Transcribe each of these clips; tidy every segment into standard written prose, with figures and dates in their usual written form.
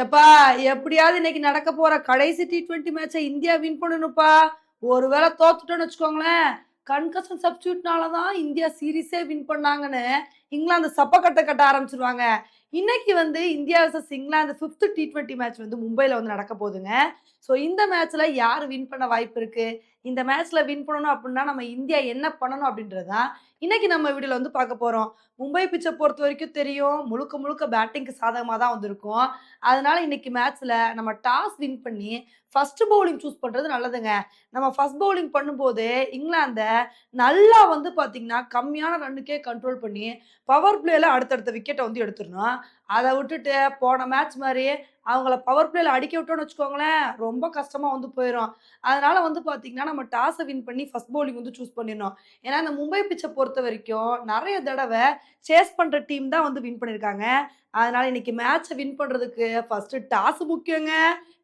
எப்பா எப்படியாவது இன்னைக்கு நடக்க போற கடைசி T20 மேட்சை இந்தியா வின் பண்ணணும்ப்பா. ஒருவேளை தோத்துட்டோம்னு வச்சுக்கோங்களேன், கன்கஷன் சப்ஸ்டிடியூட்னால தான் இந்தியா சீரிஸே வின் பண்ணாங்கன்னு இங்கிலாந்து சப்பக்கட்ட கட்ட ஆரம்பிச்சுருவாங்க. இன்னைக்கு வந்து India versus England fifth T20 match வந்து மும்பைல வந்து நடக்க போகுதுங்க. ஸோ இந்த மேட்ச்ல யார் வின் பண்ண வாய்ப்பு இருக்கு? இந்த மேட்ச்ல வின் பண்ணணும் அப்படின்னா நம்ம இந்தியா என்ன பண்ணணும் அப்படின்றது தான் இன்னைக்கு நம்ம வீடியோல வந்து பார்க்க போறோம். மும்பை பிட்ச பொறுத்தவரைக்கும் தெரியும், முழுக்க முழுக்க பேட்டிங்க்கு சாதகமா தான் வந்திருக்கும். அதனால இன்னைக்கு மேட்ச்ல நம்ம டாஸ் வின் பண்ணி ஃபர்ஸ்ட் பவுலிங் சூஸ் பண்றது நல்லதுங்க. நம்ம ஃபர்ஸ்ட் பவுலிங் பண்ணும்போது இங்கிலாந்த நல்லா வந்து பார்த்தீங்கன்னா, கம்மியான ரன்னுக்கே கண்ட்ரோல் பண்ணி பவர் பிளேல அடுத்தடுத்த விக்கெட்ட வந்து எடுத்துறணும். அத விட்டுட்டு போன மேட்ச் மாரி அவங்கள பவர் பிளேல அடிக்க விட்டோம்னு வச்சுக்கோங்களேன், ரொம்ப கஷ்டமா வந்து போயிரும். அதனால வந்து பார்த்தீங்கன்னா, நம்ம டாஸ வின் பண்ணி ஃபர்ஸ்ட் பவுலிங் வந்து சூஸ் பண்ணிடணும். ஏன்னா, இந்த மும்பை பிட்ச பொறுத்தவரைக்கும் நெறைய தடவ சேஸ் பண்ற டீம் தான் வந்து வின் பண்ணியிருக்காங்க. அதனால இன்னைக்கு மேட்ச வின் பண்றதுக்கு ஃபர்ஸ்ட் டாஸ் முக்கியங்க.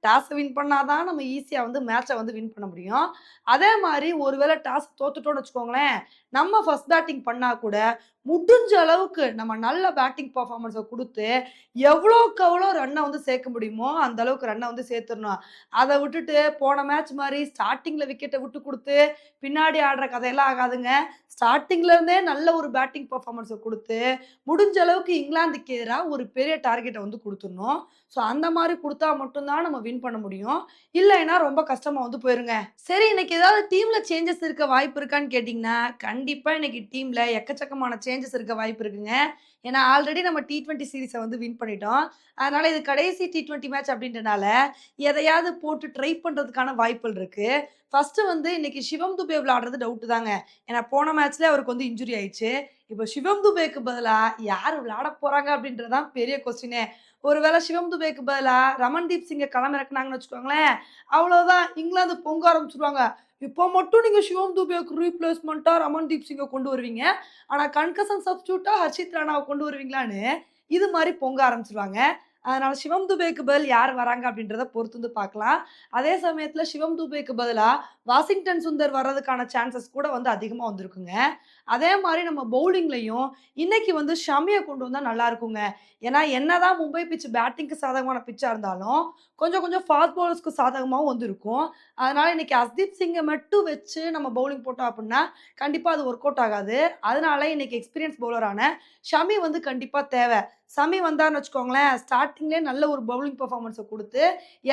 டாஸ வின் பண்ணா தான் நம்ம ஈஸியா வந்து மேட்ச வந்து வின் பண்ண முடியும். அதே மாரி ஒருவேள டாஸ் தோத்துட்டோம்னு வச்சுக்கோங்களேன், நம்ம ஃபர்ஸ்ட் பேட்டிங் பண்ணா கூட முடிஞ்ச அளவுக்கு நம்ம நல்ல பேட்டிங் பெர்ஃபார்மன்ஸ குடுத்து, எவ்வளோக்கு எவ்வளோ ரன்ன வந்து சேர்க்க முடியுமோ, அந்த அளவுக்கு ரன்ன வந்து சேர்த்துறணும். அத விட்டுட்டு போன மேட்ச் மாரி ஸ்டார்ட்டிங்ல விக்கெட்ட விட்டு குடுத்து, பின்னாடி ஆடுற கதையெல்லாம் ஆகாதுங்க. ஸ்டார்ட்டிங்ல இருந்தே நல்ல ஒரு பேட்டிங் பெர்ஃபார்மன்ஸ குடுத்து, முடிஞ்ச அளவுக்கு இங்கிலாந்துக்கு எதிரா ஒரு பெரிய டார்கெட்ட வந்து குடுத்துறணும். ஸோ அந்த மாரி குடுத்தா மட்டும் தான் நம்ம வின் பண்ண முடியும். இல்லைன்னா ரொம்ப கஷ்டமா வந்து போயிருங்க. சரி இன்னைக்கு ஏதாவது டீம்ல சேஞ்சஸ் இருக்க வாய்ப்பு இருக்கான்னு கேட்டீங்கன்னா, கண்டிப்பா இன்னைக்கு டீம்ல எக்கச்சக்கமான சேஞ்சஸ் இருக்க வாய்ப்பு இருக்குங்க. ஏன்னா ஆல்ரெடி நம்ம T20 சீரிஸ வந்து வின் பண்ணிட்டோம். அதனால இது கடைசி T20 மேட்ச் அப்படின்றனால, எதையாவது போட்டு ட்ரை பண்றதுக்கான வாய்ப்புகள் இருக்கு. ஃபர்ஸ்ட் வந்து இன்னைக்கு சிவம் துபே விளையாடுறது டவுட் தாங்க. ஏன்னா போன மேட்ச்ல அவருக்கு வந்து இன்ஜூரி ஆயிடுச்சு. இப்போ சிவம் துபேக்கு பதிலா யார் விளையாட போறாங்க அப்படின்றது தான் பெரிய கொஸ்டினே. ஒருவேளை சிவம் துபேக்கு பதிலா ரமன்தீப் சிங்க களம் இறக்குனாங்கன்னு வச்சுக்கோங்களேன், அவ்வளோதான் இங்கிலாந்து பொங்க ஆரம்பிச்சுருவாங்க. இப்போ மட்டும் நீங்க சிவம் துபேக்கு ரீப்ளேஸ்மெண்ட்டா ரமன்தீப் சிங்க கொண்டு வருவீங்க. ஆனா கன்கஷன் சப்ஸ்டிடியூட்டா ஹர்ஷித் ராணாவ கொண்டு வருவீங்களான்னு, இது மாரி பொங்க ஆரம்பிச்சுருவாங்க. அதனால சிவம் துபேக்கு பதில் யார் வராங்க அப்படின்றத பொறுத்து வந்து பார்க்கலாம். அதே சமயத்துல சிவம் துபேக்கு பதிலா வாஷிங்டன் சுந்தர் வர்றதுக்கான சான்சஸ் கூட வந்து அதிகமா வந்திருக்குங்க. அதே மாரி நம்ம பவுலிங்லயும் இன்னைக்கு வந்து ஷமிய கொண்டு வந்தா நல்லா இருக்குங்க. ஏன்னா என்னதான் மும்பை பிட்ச் பேட்டிங்க்கு சாதகமான பிட்ச்சா இருந்தாலும், கொஞ்சம் கொஞ்சம் ஃபாஸ்ட் பவுலர்ஸ்க்கு சாதகமாவும் வந்து இருக்கும். அதனால இன்னைக்கு ஹர்ஷ்தீப் சிங்க மட்டும் வச்சு நம்ம பவுலிங் போட்டோம் அப்டின்னா, கண்டிப்பா அது ஒர்க் அவுட் ஆகாது. அதனால இன்னைக்கு எக்ஸ்பீரியன்ஸ் பவுலரான ஷமி வந்து கண்டிப்பா தேவ. ஷமி வந்தார்ன்னு வச்சுக்கோங்களேன், ஸ்டார்ட்டிங்லயே நல்ல ஒரு பவுலிங் பெர்ஃபார்மன்ஸ குடுத்து,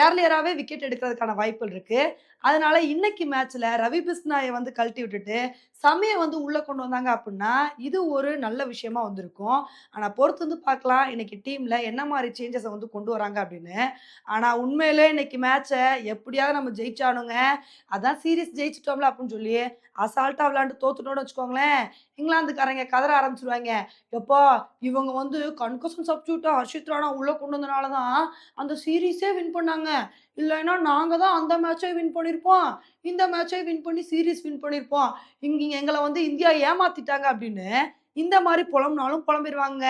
ஏர்லியராவே விக்கெட் எடுக்கிறதுக்கான வாய்ப்புகள் இருக்கு. அதனால இன்னைக்கு மேட்ச்ல ரவி பிஸ்னாய வந்து கழட்டி விட்டுட்டு, ஷமிய வந்து உள்ள கொண்டு வந்தாங்க அப்டின்னா, இது ஒரு நல்ல விஷயமா வந்திருக்கும். ஆனா பொறுத்து வந்து பார்க்கலாம், இன்னைக்கு டீம்ல என்ன மாரி சேஞ்சஸ வந்து கொண்டு வராங்க அப்படின்னு. ஆனா உண்மையிலே இன்னைக்கு மேட்ச எப்படியாவது நம்ம ஜெயிச்சாகணுங்க. அதான் சீரிஸ் ஜெயிச்சுட்டோம்ல அப்படின்னு சொல்லி, அசால்ட்டா விளையாண்டு தோத்துட்டோம்னு வச்சுக்கோங்களேன், இங்கிலாந்துக்காரங்க கதற ஆரம்பிச்சுருவாய்ங்க. "எப்பா இவங்க வந்து கன்கஷன் சப்ஸ்டிடியூட்டா ஹர்ஷித் ராணா உள்ள கொண்டு வந்தனால தான் அந்த சீரிஸே வின் பண்ணாங்க. இல்லைன்னா நாங்க தான் அந்த மேட்சே வின் பண்ணியிருப்போம். இந்த மேட்சே வின் பண்ணி சீரிஸ் வின் பண்ணியிருப்போம். இங்க எங்கள வந்து இந்தியா ஏமாத்திட்டாங்க" அப்படின்னு இந்த மாரி புலம்புனாலும் புலம்பிருவாங்கங்க.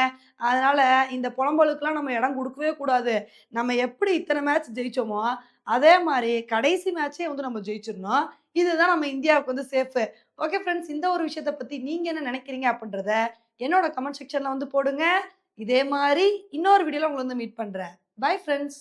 அதனால இந்த புலம்பலுக்குலாம் நம்ம இடம் குடுக்கவே கூடாது. நம்ம எப்படி இத்தன மேட்ச் ஜெயிச்சோமோ, அதே மாரி கடைசி மேட்சே வந்து நம்ம ஜெயிச்சிரணும். இதுதான் நம்ம இந்தியாவுக்கு வந்து சேஃபு. ஓகே ஃப்ரெண்ட்ஸ், இந்த ஒரு விஷயத்த பத்தி நீங்க என்ன நெனைக்கிறீங்க அப்படின்றத என்னோட கமெண்ட் செக்ஷன்ல வந்து போடுங்க. இதே மாரி இன்னொரு வீடியோல உங்கள வந்து மீட் பண்றேன். Bye friends.